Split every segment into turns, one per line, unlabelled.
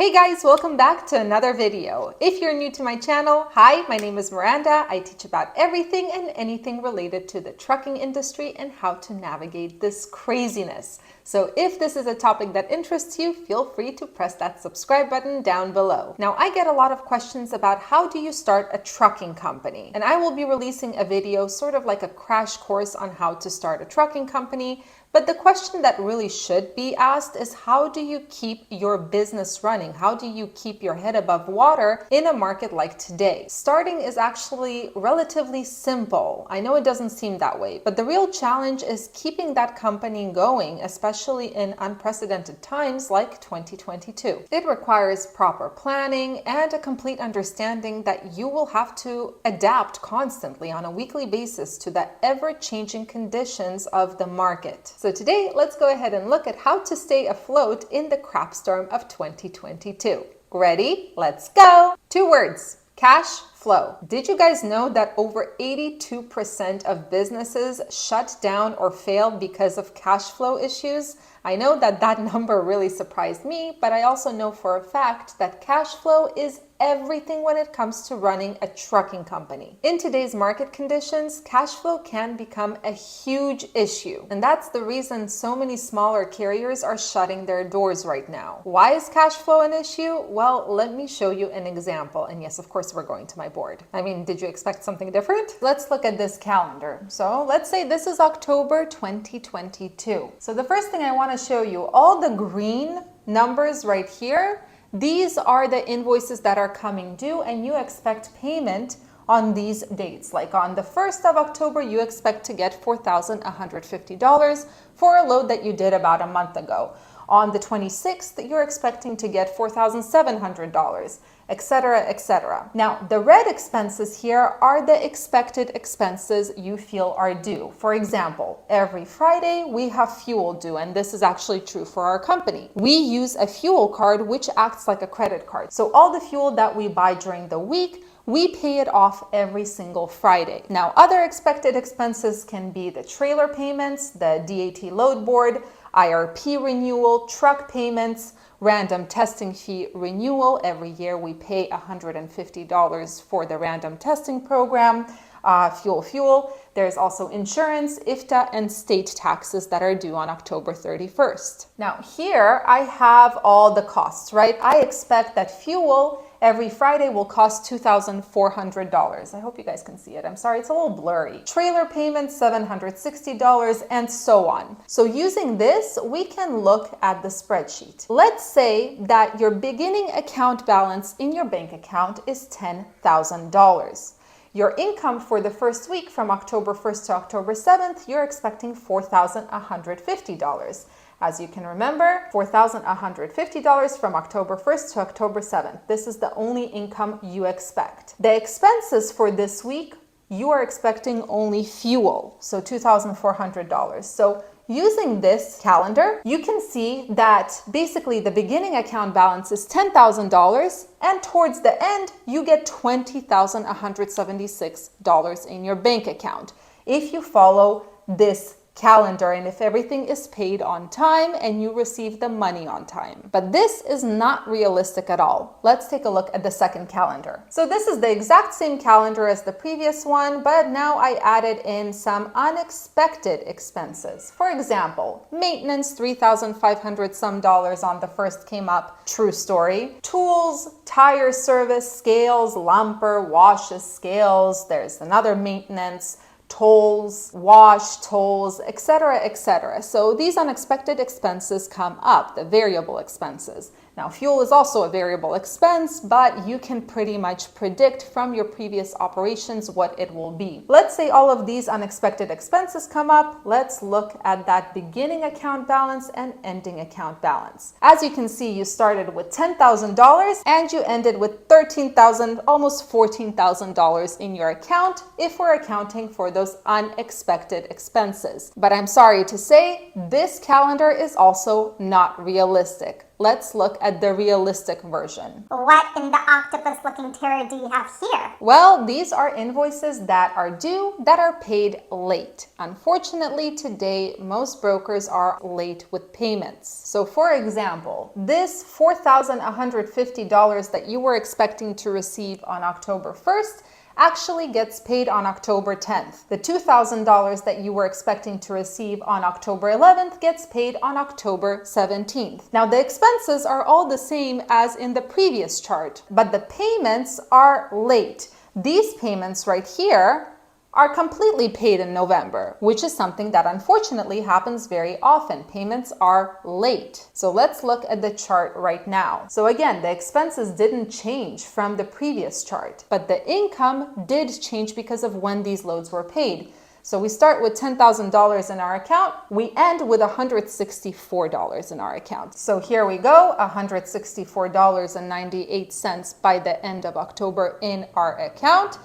Hey guys, welcome back to another video. If you're new to my channel, hi, my name is Miranda. I teach about everything and anything related to the trucking industry and how to navigate this craziness. So if this is a topic that interests you, feel free to press that subscribe button down below. Now, I get a lot of questions about how do you start a trucking company? And I will be releasing a video, sort of like a crash course on how to start a trucking company. But the question that really should be asked is, how do you keep your business running? How do you keep your head above water in a market like today? Starting is actually relatively simple. I know it doesn't seem that way, but the real challenge is keeping that company going, especially in unprecedented times like 2022. It requires proper planning and a complete understanding that you will have to adapt constantly on a weekly basis to the ever-changing conditions of the market. So today, let's go ahead and look at how to stay afloat in the crap storm of 2022. Ready? Let's go! 2 words: cash flow. Did you guys know that over 82% of businesses shut down or fail because of cash flow issues? I know that that number really surprised me, but I also know for a fact that cash flow is everything when it comes to running a trucking company. In today's market conditions, cash flow can become a huge issue. And that's the reason so many smaller carriers are shutting their doors right now. Why is cash flow an issue? Well, let me show you an example. And yes, of course, we're going to my board. I mean, did you expect something different? Let's look at this calendar. So let's say this is October 2022. So the first thing I want to show you, all the green numbers right here, these are the invoices that are coming due, and you expect payment on these dates. Like on the 1st of October, you expect to get $4,150 for a load that you did about a month ago. On the 26th, you're expecting to get $4,700, etc., etc. Now, the red expenses here are the expected expenses you feel are due. For example, every Friday we have fuel due, and this is actually true for our company. We use a fuel card which acts like a credit card. So all the fuel that we buy during the week, we pay it off every single Friday. Now, other expected expenses can be the trailer payments, the DAT load board, IRP renewal, truck payments, random testing fee renewal. Every year we pay $150 for the random testing program, fuel. There's also insurance, IFTA, and state taxes that are due on October 31st. Now here I have all the costs, right? I expect that fuel every Friday will cost $2,400. I hope you guys can see it. I'm sorry, it's a little blurry. Trailer payments, $760, and so on. So using this, we can look at the spreadsheet. Let's say that your beginning account balance in your bank account is $10,000. Your income for the first week from October 1st to October 7th, you're expecting $4,150. As you can remember, $4,150 from October 1st to October 7th. This is the only income you expect. The expenses for this week, you are expecting only fuel, so $2,400. So using this calendar, you can see that basically the beginning account balance is $10,000, and towards the end, you get $20,176 in your bank account if you follow this calendar and if everything is paid on time and you receive the money on time. But this is not realistic at all. Let's take a look at the second calendar. So this is the exact same calendar as the previous one, but now I added in some unexpected expenses. For example, maintenance, $3,500 some on the first came up. True story. Tools, tire service, scales, lumper, washes, scales. There's another maintenance, tolls, wash, tolls, etc., etc. So these unexpected expenses come up, the variable expenses. Now, fuel is also a variable expense, but you can pretty much predict from your previous operations what it will be. Let's say all of these unexpected expenses come up. Let's look at that beginning account balance and ending account balance. As you can see, you started with $10,000 and you ended with $13,000, almost $14,000 in your account if we're accounting for those unexpected expenses. But I'm sorry to say, this calendar is also not realistic. Let's look at the realistic version.
What in the octopus-looking terror do you have here?
Well, these are invoices that are due that are paid late. Unfortunately, today, most brokers are late with payments. So for example, this $4,150 that you were expecting to receive on October 1st actually gets paid on October 10th. The $2,000 that you were expecting to receive on October 11th gets paid on October 17th. Now the expenses are all the same as in the previous chart, but the payments are late. These payments right here are completely paid in November, which is something that unfortunately happens very often. Payments are late. So let's look at the chart right now. So again, the expenses didn't change from the previous chart, but the income did change because of when these loads were paid. So we start with $10,000 in our account. We end with $164 in our account. So here we go, $164.98 by the end of October in our account.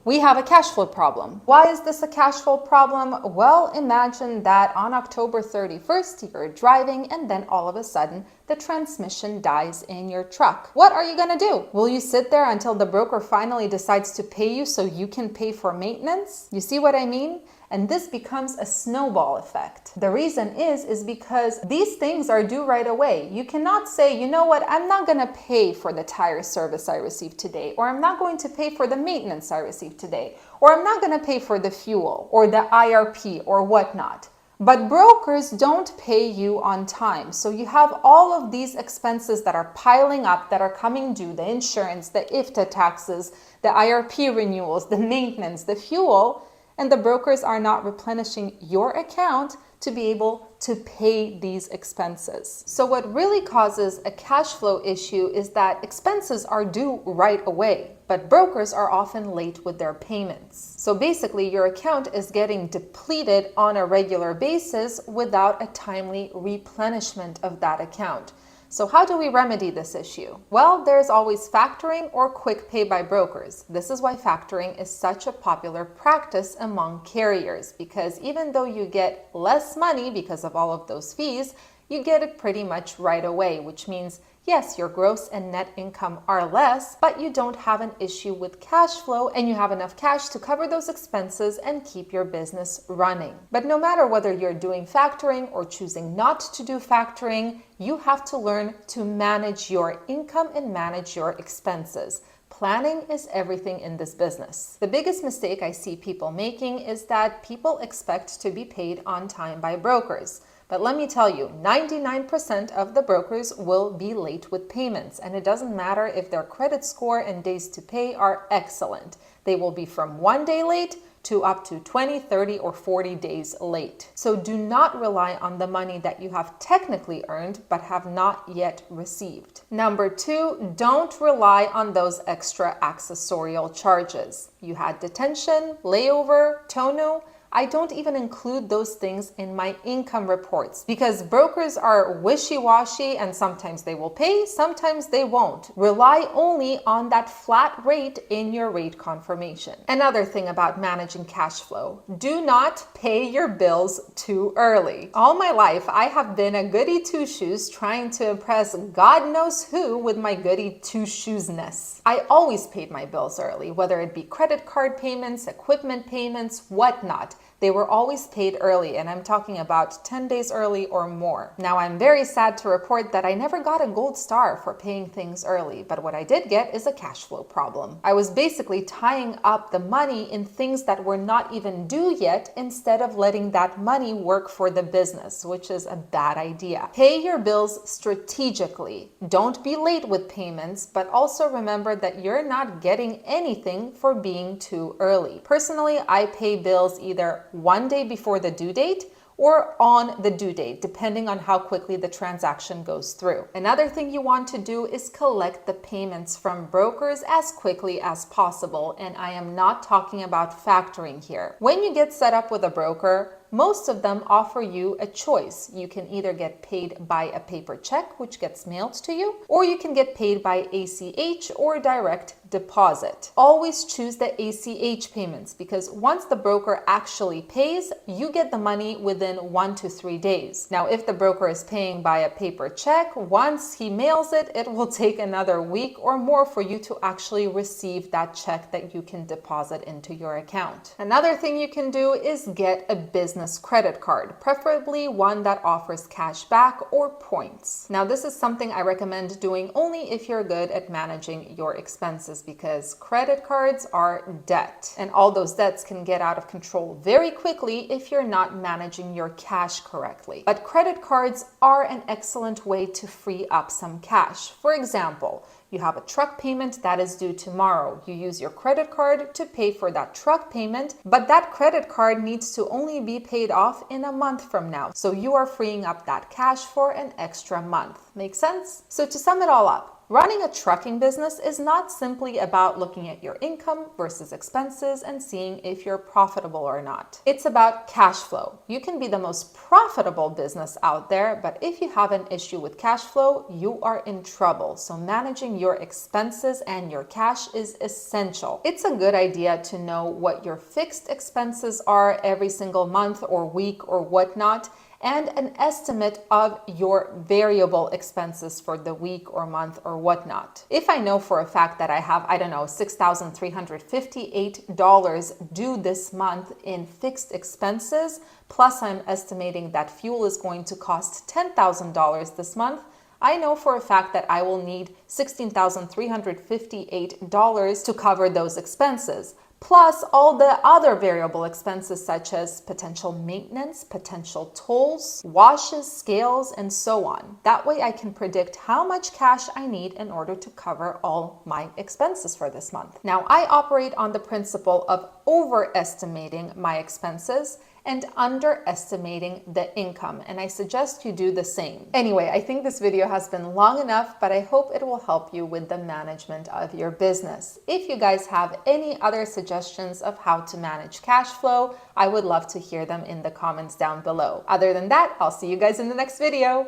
We have a cash flow problem. Why is this a cash flow problem? Well, imagine that on October 31st, you're driving and then all of a sudden the transmission dies in your truck. What are you gonna do? Will you sit there until the broker finally decides to pay you so you can pay for maintenance? You see what I mean? And this becomes a snowball effect. The reason is because these things are due right away. You cannot say, you know what, I'm not gonna pay for the tire service I received today, or I'm not going to pay for the maintenance I received today, or I'm not gonna pay for the fuel or the IRP or whatnot. But brokers don't pay you on time. So you have all of these expenses that are piling up, that are coming due, the insurance, the IFTA taxes, the IRP renewals, the maintenance, the fuel, and the brokers are not replenishing your account to be able to pay these expenses. So what really causes a cash flow issue is that expenses are due right away, but brokers are often late with their payments. So basically, your account is getting depleted on a regular basis without a timely replenishment of that account. So how do we remedy this issue? Well, there's always factoring or quick pay by brokers. This is why factoring is such a popular practice among carriers, because even though you get less money because of all of those fees, you get it pretty much right away, which means yes, your gross and net income are less, but you don't have an issue with cash flow and you have enough cash to cover those expenses and keep your business running. But no matter whether you're doing factoring or choosing not to do factoring, you have to learn to manage your income and manage your expenses. Planning is everything in this business. The biggest mistake I see people making is that people expect to be paid on time by brokers. But let me tell you, 99% of the brokers will be late with payments, and it doesn't matter if their credit score and days to pay are excellent. They will be from 1 day late to up to 20, 30, or 40 days late. So do not rely on the money that you have technically earned but have not yet received. Number 2, don't rely on those extra accessorial charges. You had detention, layover, tonneau. I don't even include those things in my income reports because brokers are wishy-washy and sometimes they will pay, sometimes they won't. Rely only on that flat rate in your rate confirmation. Another thing about managing cash flow, do not pay your bills too early. All my life, I have been a goody two-shoes trying to impress God knows who with my goody two-shoes-ness. I always paid my bills early, whether it be credit card payments, equipment payments, whatnot. They were always paid early, and I'm talking about 10 days early or more. Now, I'm very sad to report that I never got a gold star for paying things early, but what I did get is a cash flow problem. I was basically tying up the money in things that were not even due yet instead of letting that money work for the business, which is a bad idea. Pay your bills strategically. Don't be late with payments, but also remember that you're not getting anything for being too early. Personally, I pay bills either 1 day before the due date or on the due date, depending on how quickly the transaction goes through. Another thing you want to do is collect the payments from brokers as quickly as possible, and I am not talking about factoring here. When you get set up with a broker, most of them offer you a choice. You can either get paid by a paper check, which gets mailed to you, or you can get paid by ACH or direct deposit. Always choose the ACH payments because once the broker actually pays, you get the money within 1 to 3 days. Now, if the broker is paying by a paper check, once he mails it, it will take another week or more for you to actually receive that check that you can deposit into your account. Another thing you can do is get a business credit card, preferably one that offers cash back or points. Now, this is something I recommend doing only if you're good at managing your expenses because credit cards are debt, and all those debts can get out of control very quickly if you're not managing your cash correctly. But credit cards are an excellent way to free up some cash. For example, you have a truck payment that is due tomorrow. You use your credit card to pay for that truck payment, but that credit card needs to only be paid off in a month from now. So you are freeing up that cash for an extra month. Make sense? So to sum it all up, running a trucking business is not simply about looking at your income versus expenses and seeing if you're profitable or not. It's about cash flow. You can be the most profitable business out there, but if you have an issue with cash flow, you are in trouble. So managing your expenses and your cash is essential. It's a good idea to know what your fixed expenses are every single month or week or whatnot, and an estimate of your variable expenses for the week or month or whatnot. If I know for a fact that I have, I don't know, $6,358 due this month in fixed expenses, plus I'm estimating that fuel is going to cost $10,000 this month, I know for a fact that I will need $16,358 to cover those expenses, plus all the other variable expenses such as potential maintenance, potential tolls, washes, scales, and so on. That way I can predict how much cash I need in order to cover all my expenses for this month. Now, I operate on the principle of overestimating my expenses and underestimating the income, and I suggest you do the same. Anyway, I think this video has been long enough, but I hope it will help you with the management of your business. If you guys have any other suggestions of how to manage cash flow, I would love to hear them in the comments down below. Other than that, I'll see you guys in the next video.